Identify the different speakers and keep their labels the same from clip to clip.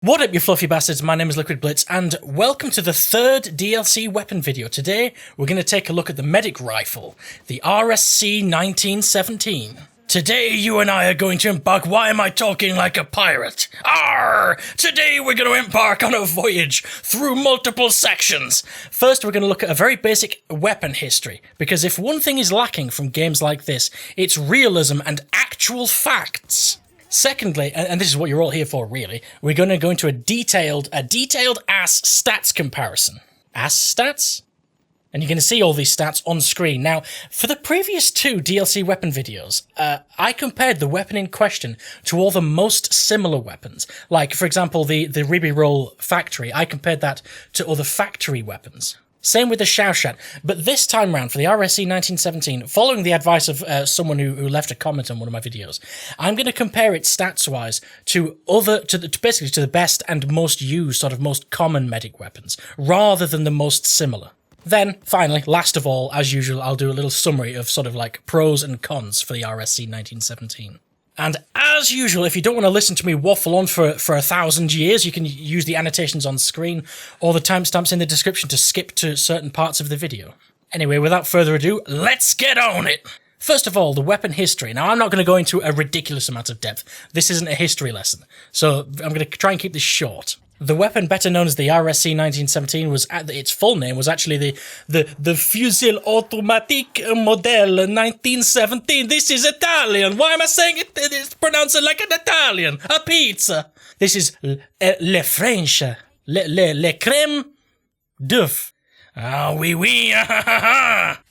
Speaker 1: What up, you fluffy bastards? My name is Liquid Blitz, and welcome to the third DLC weapon video. Today, we're going to take a look at the medic rifle, the RSC 1917. Today, you and I are going to embark. Why am I talking like a pirate? Arr! Today, we're going to embark on a voyage through multiple sections. First, we're going to look at a very basic weapon history, because if one thing is lacking from games like this, it's realism and actual facts. Secondly, and this is what you're all here for, really, we're going to go into a detailed ass stats comparison. Ass stats? And you're going to see all these stats on screen. Now, for the previous two DLC weapon videos, I compared the weapon in question to all the most similar weapons. Like, for example, the Ribby Roll Factory, I compared that to other factory weapons. Same with the Shaoshat, but this time round for the RSC 1917, following the advice of someone who left a comment on one of my videos, I'm going to compare it stats-wise to basically to the best and most used, sort of most common medic weapons, rather than the most similar. Then, finally, last of all, as usual, I'll do a little summary of sort of like pros and cons for the RSC 1917. And as usual, if you don't want to listen to me waffle on for 1,000 years, you can use the annotations on screen or the timestamps in the description to skip to certain parts of the video. Anyway, without further ado, let's get on it! First of all, the weapon history. Now, I'm not going to go into a ridiculous amount of depth. This isn't a history lesson, so I'm going to try and keep this short. The weapon, better known as the RSC 1917, its full name was actually the Fusil Automatique Model 1917. This is Italian. Why am I saying it? It's pronounced like an Italian. A pizza. This is le French. Le crème d'oeuf. Ah, oui, oui,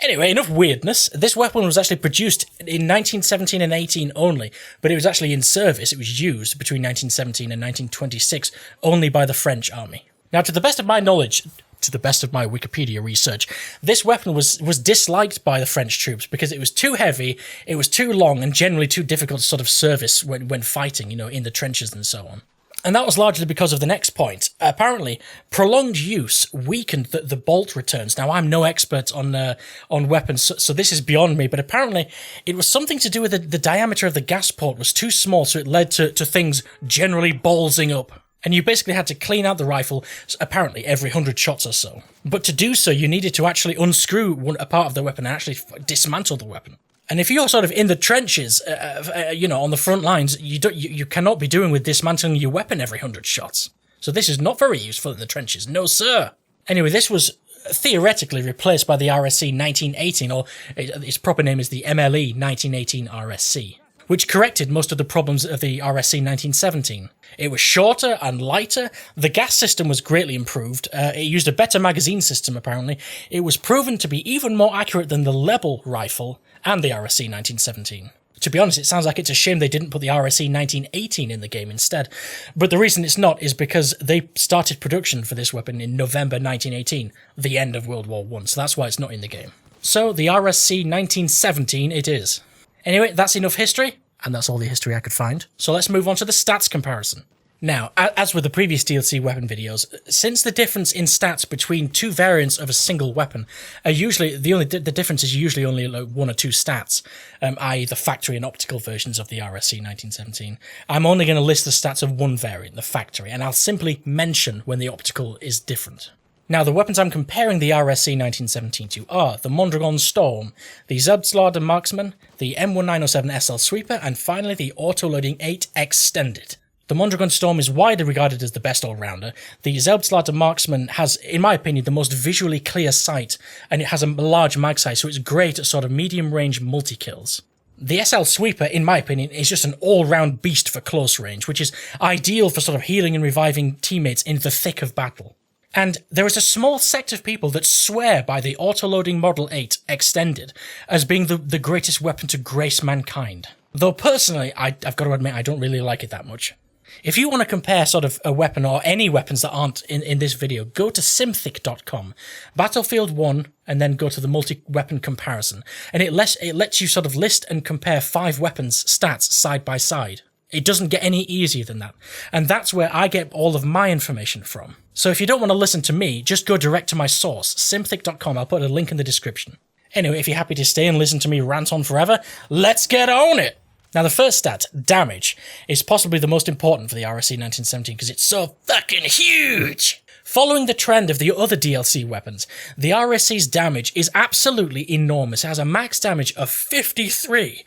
Speaker 1: Anyway, enough weirdness. This weapon was actually produced in 1917 and 18 only, but it was actually in service. It was used between 1917 and 1926 only by the French army. Now, to the best of my knowledge, to the best of my Wikipedia research, this weapon was disliked by the French troops because it was too heavy, it was too long, and generally too difficult to sort of service when fighting, in the trenches and so on. And that was largely because of the next point. Apparently, prolonged use weakened the bolt returns. Now, I'm no expert on weapons, so this is beyond me, but apparently it was something to do with the diameter of the gas port was too small, so it led to things generally ballsing up. And you basically had to clean out the rifle, apparently, every 100 shots or so. But to do so, you needed to actually unscrew a part of the weapon and actually dismantle the weapon. And if you're sort of in the trenches, on the front lines, you cannot be doing with dismantling your weapon every 100 shots. So this is not very useful in the trenches. No, sir. Anyway, this was theoretically replaced by the RSC 1918, or its proper name is the MLE 1918 RSC, which corrected most of the problems of the RSC 1917. It was shorter and lighter, the gas system was greatly improved, it used a better magazine system apparently, it was proven to be even more accurate than the Lebel rifle and the RSC 1917. To be honest, it sounds like it's a shame they didn't put the RSC 1918 in the game instead, but the reason it's not is because they started production for this weapon in November 1918, the end of World War I, so that's why it's not in the game. So, the RSC 1917 it is. Anyway, that's enough history. And that's all the history I could find. So let's move on to the stats comparison. Now, as with the previous DLC weapon videos, since the difference in stats between two variants of a single weapon are usually, the difference is usually only like one or two stats, i.e. the factory and optical versions of the RSC 1917, I'm only going to list the stats of one variant, the factory, and I'll simply mention when the optical is different. Now, the weapons I'm comparing the RSC 1917 to are the Mondragon Storm, the Selbstlader Marksman, the M1907 SL Sweeper, and finally the Autoloading 8 Extended. The Mondragon Storm is widely regarded as the best all-rounder. The Selbstlader Marksman has, in my opinion, the most visually clear sight, and it has a large mag size, so it's great at sort of medium-range multi-kills. The SL Sweeper, in my opinion, is just an all-round beast for close range, which is ideal for sort of healing and reviving teammates in the thick of battle. And there is a small sect of people that swear by the Autoloading Model 8 Extended as being the greatest weapon to grace mankind. Though personally, I've got to admit, I don't really like it that much. If you want to compare sort of a weapon or any weapons that aren't in this video, go to simthic.com, Battlefield 1, and then go to the multi-weapon comparison. And it lets you sort of list and compare 5 weapons stats side by side. It doesn't get any easier than that. And that's where I get all of my information from. So if you don't want to listen to me, just go direct to my source, simthic.com. I'll put a link in the description. Anyway, if you're happy to stay and listen to me rant on forever, let's get on it! Now the first stat, damage, is possibly the most important for the RSC 1917 because it's so fucking huge! Following the trend of the other DLC weapons, the RSC's damage is absolutely enormous. It has a max damage of 53.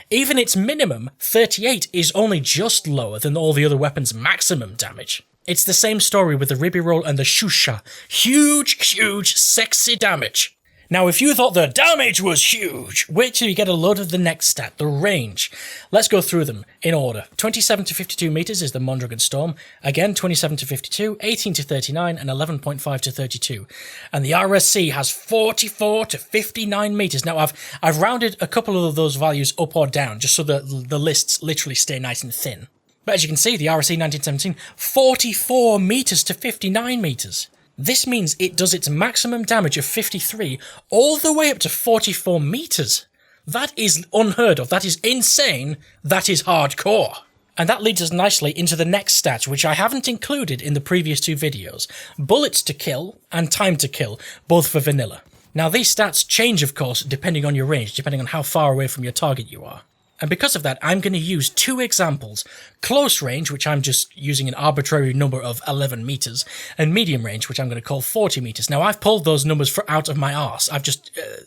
Speaker 1: Even its minimum, 38, is only just lower than all the other weapons' maximum damage. It's the same story with the Ribby Roll and the Shusha. Huge, sexy damage. Now, if you thought the damage was huge, wait till you get a load of the next stat, the range. Let's go through them in order. 27 to 52 meters is the Mondragon Storm. Again, 27 to 52, 18 to 39, and 11.5 to 32. And the RSC has 44 to 59 meters. Now, I've rounded a couple of those values up or down, just so that the lists literally stay nice and thin. But as you can see, the RSC 1917, 44 meters to 59 meters. This means it does its maximum damage of 53 all the way up to 44 meters. That is unheard of. That is insane. That is hardcore. And that leads us nicely into the next stat, which I haven't included in the previous two videos. Bullets to kill and time to kill, both for vanilla. Now these stats change, of course, depending on your range, depending on how far away from your target you are. And because of that, I'm going to use two examples. Close range, which I'm just using an arbitrary number of 11 meters, and medium range, which I'm going to call 40 meters. Now, I've pulled those numbers out of my arse.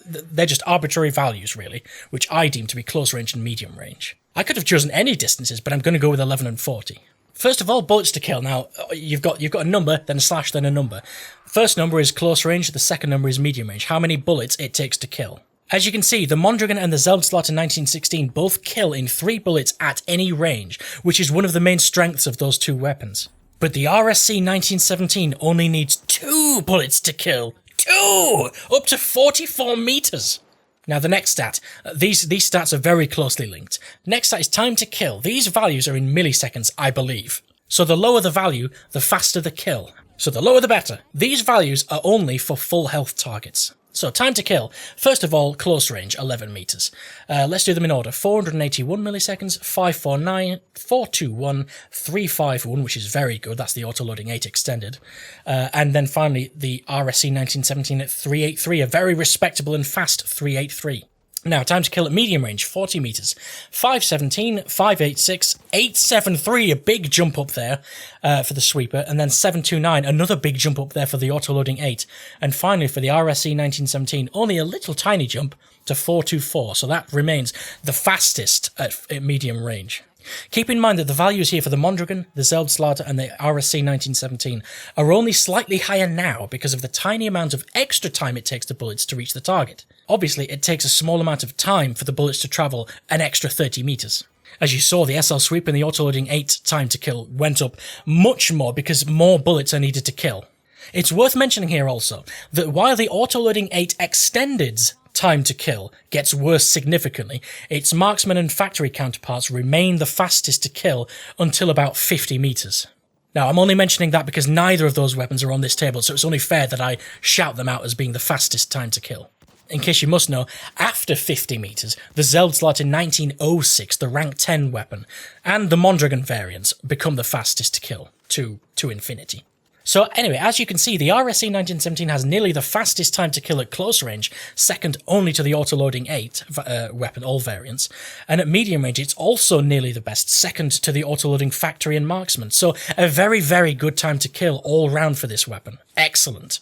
Speaker 1: They're just arbitrary values, really, which I deem to be close range and medium range. I could have chosen any distances, but I'm going to go with 11 and 40. First of all, bullets to kill. Now, you've got a number, then a slash, then a number. First number is close range, the second number is medium range. How many bullets it takes to kill. As you can see, the Mondragon and the Zeltslater 1916 both kill in 3 bullets at any range, which is one of the main strengths of those two weapons. But the RSC 1917 only needs 2 bullets to kill. 2! Up to 44 meters! Now the next stat. These stats are very closely linked. Next stat is time to kill. These values are in milliseconds, I believe. So the lower the value, the faster the kill. So the lower the better. These values are only for full health targets. So, time to kill. First of all, close range, 11 meters. Let's do them in order. 481 milliseconds, 549, 421, 351, which is very good. That's the auto-loading 8 extended. And then finally, the RSC 1917 at 383, a very respectable and fast 383. Now, time to kill at medium range, 40 meters. 517, 586, 873, a big jump up there for the sweeper, and then 729, another big jump up there for the auto-loading 8. And finally, for the RSC 1917, only a little tiny jump to 424, so that remains the fastest at medium range. Keep in mind that the values here for the Mondragon, the Zeltslater, and the RSC 1917 are only slightly higher now because of the tiny amount of extra time it takes the bullets to reach the target. Obviously, it takes a small amount of time for the bullets to travel an extra 30 meters. As you saw, the SL Sweep and the auto-loading 8 time to kill went up much more because more bullets are needed to kill. It's worth mentioning here also that while the auto-loading 8 Extended's time to kill gets worse significantly, its marksman and factory counterparts remain the fastest to kill until about 50 meters. Now, I'm only mentioning that because neither of those weapons are on this table, so it's only fair that I shout them out as being the fastest time to kill. In case you must know, after 50 meters, the Zeltslater 1906, the rank 10 weapon, and the Mondragon variants become the fastest to kill, to infinity. So anyway, as you can see, the RSC 1917 has nearly the fastest time to kill at close range, second only to the auto-loading 8 weapon, all variants. And at medium range, it's also nearly the best, second to the auto-loading factory and marksman. So a very, very good time to kill all round for this weapon. Excellent.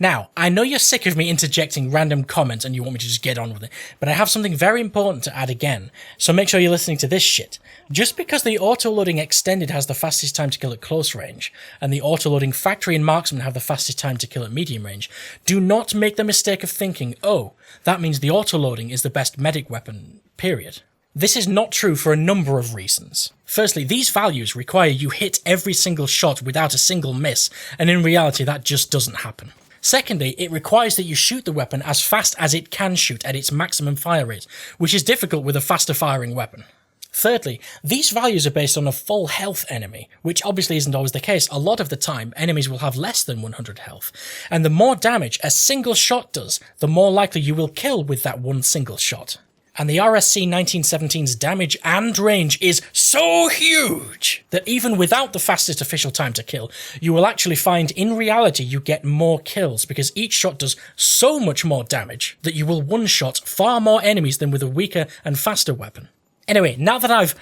Speaker 1: Now, I know you're sick of me interjecting random comments and you want me to just get on with it, but I have something very important to add again, so make sure you're listening to this shit. Just because the auto-loading extended has the fastest time to kill at close range, and the auto-loading factory and marksman have the fastest time to kill at medium range, do not make the mistake of thinking, oh, that means the auto-loading is the best medic weapon, period. This is not true for a number of reasons. Firstly, these values require you hit every single shot without a single miss, and in reality that just doesn't happen. Secondly, it requires that you shoot the weapon as fast as it can shoot at its maximum fire rate, which is difficult with a faster firing weapon. Thirdly, these values are based on a full health enemy, which obviously isn't always the case. A lot of the time, enemies will have less than 100 health, and the more damage a single shot does, the more likely you will kill with that one single shot. And the RSC 1917's damage and range is so huge that even without the fastest official time to kill, you will actually find in reality you get more kills because each shot does so much more damage that you will one-shot far more enemies than with a weaker and faster weapon. Anyway, now that I've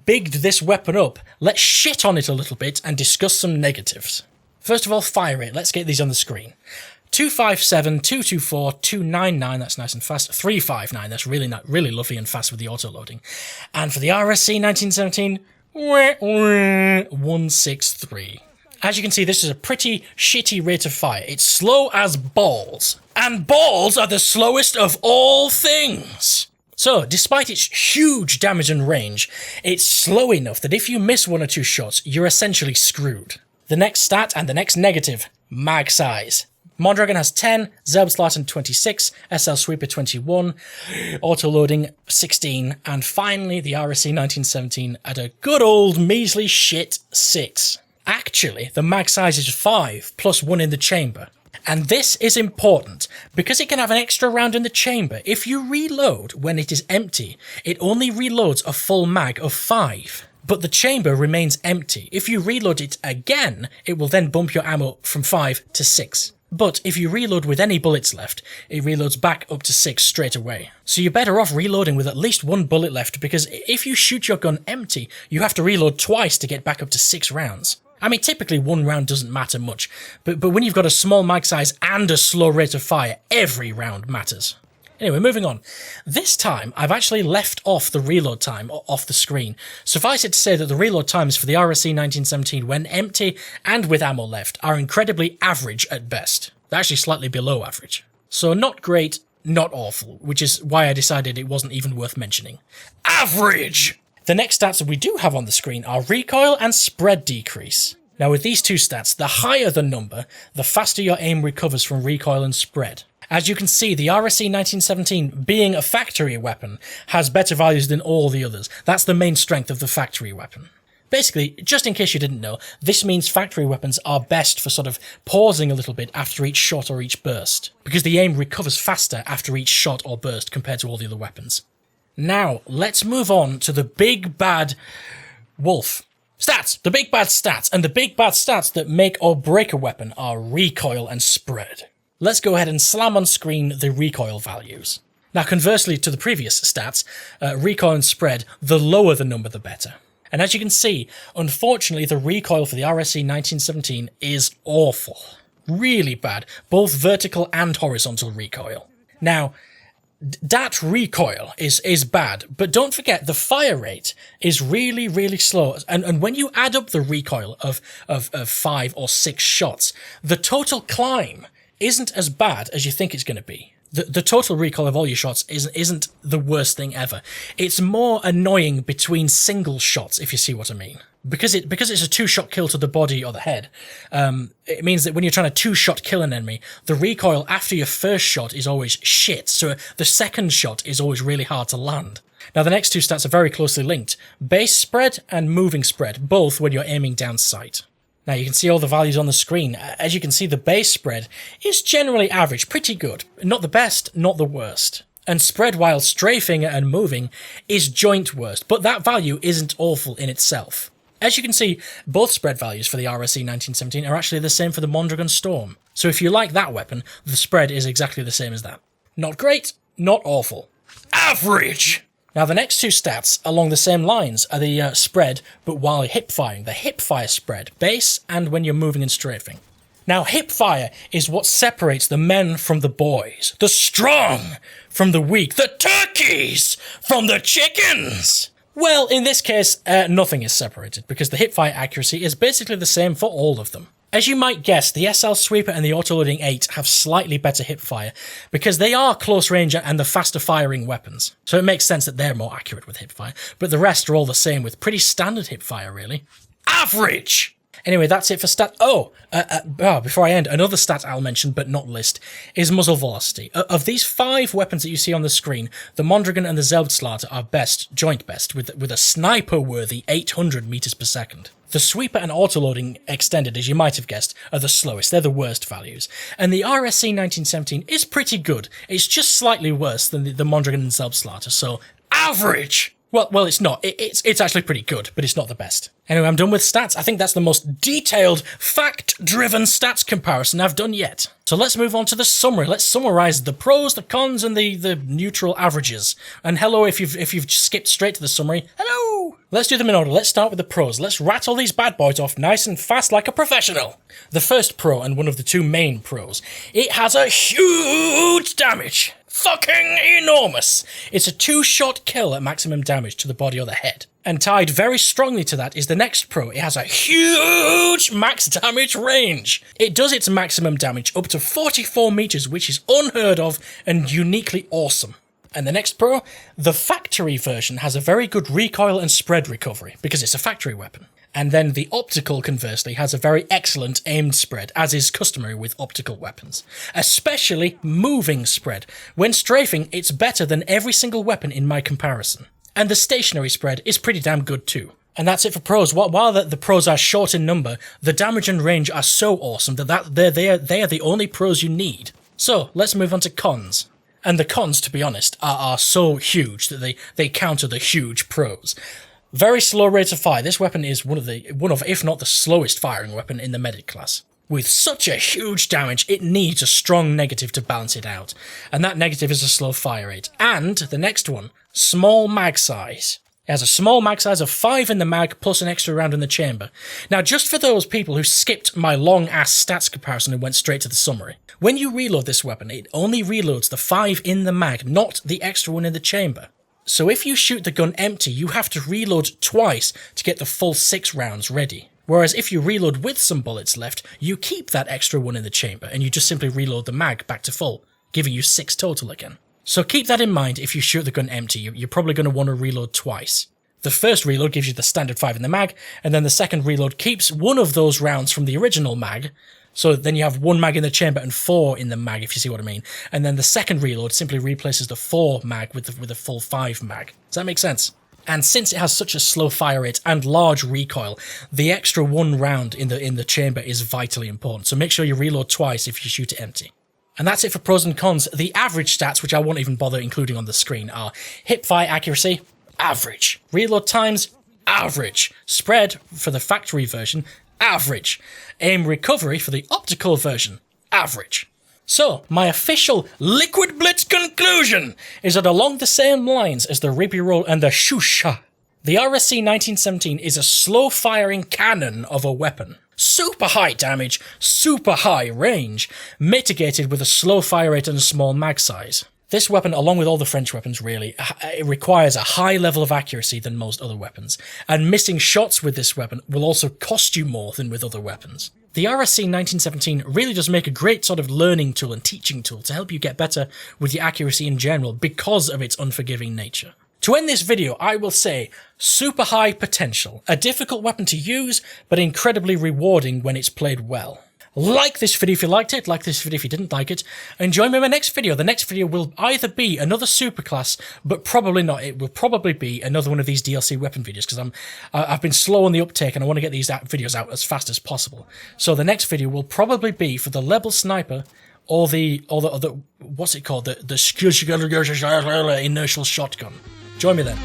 Speaker 1: bigged this weapon up, let's shit on it a little bit and discuss some negatives. First of all, fire rate. Let's get these on the screen. 257, 224, 299, that's nice and fast. 359, that's really lovely and fast with the auto-loading. And for the RSC 1917, 163. As you can see, this is a pretty shitty rate of fire. It's slow as balls. And balls are the slowest of all things. So, despite its huge damage and range, it's slow enough that if you miss one or two shots, you're essentially screwed. The next stat and the next negative, mag size. Mondragon has 10, Zelbslaten 26, SL Sweeper 21, auto-loading 16, and finally the RSC 1917 at a good old measly shit 6. Actually, the mag size is 5, plus 1 in the chamber. And this is important, because it can have an extra round in the chamber. If you reload when it is empty, it only reloads a full mag of 5. But the chamber remains empty. If you reload it again, it will then bump your ammo from 5 to 6. But if you reload with any bullets left, it reloads back up to 6 straight away. So you're better off reloading with at least 1 bullet left, because if you shoot your gun empty, you have to reload twice to get back up to 6 rounds. I mean, typically 1 round doesn't matter much, but when you've got a small mag size and a slow rate of fire, every round matters. Anyway, moving on. This time, I've actually left off the reload time off the screen. Suffice it to say that the reload times for the RSC 1917, when empty and with ammo left, are incredibly average at best. They're actually slightly below average. So not great, not awful, which is why I decided it wasn't even worth mentioning. Average! The next stats that we do have on the screen are recoil and spread decrease. Now with these two stats, the higher the number, the faster your aim recovers from recoil and spread. As you can see, the RSC 1917, being a factory weapon, has better values than all the others. That's the main strength of the factory weapon. Basically, just in case you didn't know, this means factory weapons are best for sort of pausing a little bit after each shot or each burst, because the aim recovers faster after each shot or burst compared to all the other weapons. Now, let's move on to the big bad wolf. Stats! The big bad stats, and the big bad stats that make or break a weapon are recoil and spread. Let's go ahead and slam on screen the recoil values. Now, conversely to the previous stats, recoil and spread, the lower the number the better. And as you can see, unfortunately the recoil for the RSC 1917 is awful. Really bad, both vertical and horizontal recoil. Now, that recoil is bad, but don't forget the fire rate is really slow. And when you add up the recoil of 5 or 6 shots, the total climb isn't as bad as you think it's going to be. The total recoil of all your shots isn't the worst thing ever. It's more annoying between single shots, if you see what I mean. Because it's a 2-shot kill to the body or the head, it means that when you're trying to 2-shot kill an enemy, the recoil after your first shot is always shit, so the second shot is always really hard to land. Now the next two stats are very closely linked. Base spread and moving spread, both when you're aiming down sight. Now you can see all the values on the screen. As you can see, the base spread is generally average, pretty good. Not the best, not the worst. And spread while strafing and moving is joint worst, but that value isn't awful in itself. As you can see, both spread values for the RSC 1917 are actually the same for the Mondragon Storm. So if you like that weapon, the spread is exactly the same as that. Not great, not awful. Average! Now the next two stats along the same lines are the spread, but while hip firing. The hip fire spread, base, and when you're moving and strafing. Now hip fire is what separates the men from the boys, the strong from the weak, the turkeys from the chickens. Well, in this case, nothing is separated, because the hipfire accuracy is basically the same for all of them. As you might guess, the SL Sweeper and the Autoloading 8 have slightly better hipfire, because they are close range and the faster firing weapons. So it makes sense that they're more accurate with hipfire, but the rest are all the same with pretty standard hipfire, really. Average! Anyway, that's it for stat. Before I end, another stat I'll mention, but not list, is muzzle velocity. Of these 5 weapons that you see on the screen, the Mondragon and the Zelbslaten are joint best, with a sniper-worthy 800 meters per second. The Sweeper and Autoloading Extended, as you might have guessed, are the slowest. They're the worst values. And the RSC 1917 is pretty good. It's just slightly worse than the Mondragon and Zelbslaten, so average! Well, it's not. It's actually pretty good, but it's not the best. Anyway, I'm done with stats. I think that's the most detailed, fact-driven stats comparison I've done yet. So let's move on to the summary. Let's summarize the pros, the cons, and the neutral averages. And hello, if you've skipped straight to the summary, hello! Let's do them in order. Let's start with the pros. Let's rattle these bad boys off nice and fast like a professional. The first pro, and one of the two main pros, it has a huge damage. Fucking enormous! It's a 2-shot kill at maximum damage to the body or the head. And tied very strongly to that is the next pro. It has a huge max damage range. It does its maximum damage up to 44 meters, which is unheard of and uniquely awesome. And the next pro, the factory version has a very good recoil and spread recovery because it's a factory weapon. And then the optical, conversely, has a very excellent aimed spread, as is customary with optical weapons. Especially moving spread. When strafing, it's better than every single weapon in my comparison. And the stationary spread is pretty damn good too. And that's it for pros. While the pros are short in number, the damage and range are so awesome that they are the only pros you need. So, let's move on to cons. And the cons, to be honest, are so huge that they counter the huge pros. Very slow rate of fire. This weapon is one of, if not the slowest firing weapon in the medic class. With such a huge damage, it needs a strong negative to balance it out. And that negative is a slow fire rate. And the next one, small mag size. It has a small mag size of 5 in the mag plus an extra round in the chamber. Now, just for those people who skipped my long-ass stats comparison and went straight to the summary, when you reload this weapon, it only reloads the 5 in the mag, not the extra one in the chamber. So if you shoot the gun empty, you have to reload twice to get the full 6 rounds ready. Whereas if you reload with some bullets left, you keep that extra one in the chamber and you just simply reload the mag back to full, giving you 6 total again. So keep that in mind if you shoot the gun empty, you're probably going to want to reload twice. The first reload gives you the standard 5 in the mag, and then the second reload keeps one of those rounds from the original mag, so then you have 1 mag in the chamber and 4 in the mag, if you see what I mean. And then the second reload simply replaces the 4 mag with the full 5 mag. Does that make sense? And since it has such a slow fire rate and large recoil, the extra 1 round in the chamber is vitally important. So make sure you reload twice if you shoot it empty. And that's it for pros and cons. The average stats, which I won't even bother including on the screen, are hipfire accuracy, average. Reload times, average. Spread for the factory version, average. Aim recovery for the optical version, average. So, my official Liquid Blitz conclusion is that along the same lines as the Ribby Roll and the Shusha, the RSC 1917 is a slow-firing cannon of a weapon. Super high damage, super high range, mitigated with a slow fire rate and a small mag size. This weapon, along with all the French weapons really, it requires a high level of accuracy than most other weapons, and missing shots with this weapon will also cost you more than with other weapons. The RSC 1917 really does make a great sort of learning tool and teaching tool to help you get better with your accuracy in general because of its unforgiving nature. To end this video, I will say, super high potential. A difficult weapon to use, but incredibly rewarding when it's played well. Like this video if you liked it, like this video if you didn't like it, and join me in my next video. The next video will either be another superclass, but probably not. It will probably be another one of these DLC weapon videos, because I've been slow on the uptake and I want to get these videos out as fast as possible. So the next video will probably be for the level sniper, or the what's it called? The inertial shotgun. Join me then.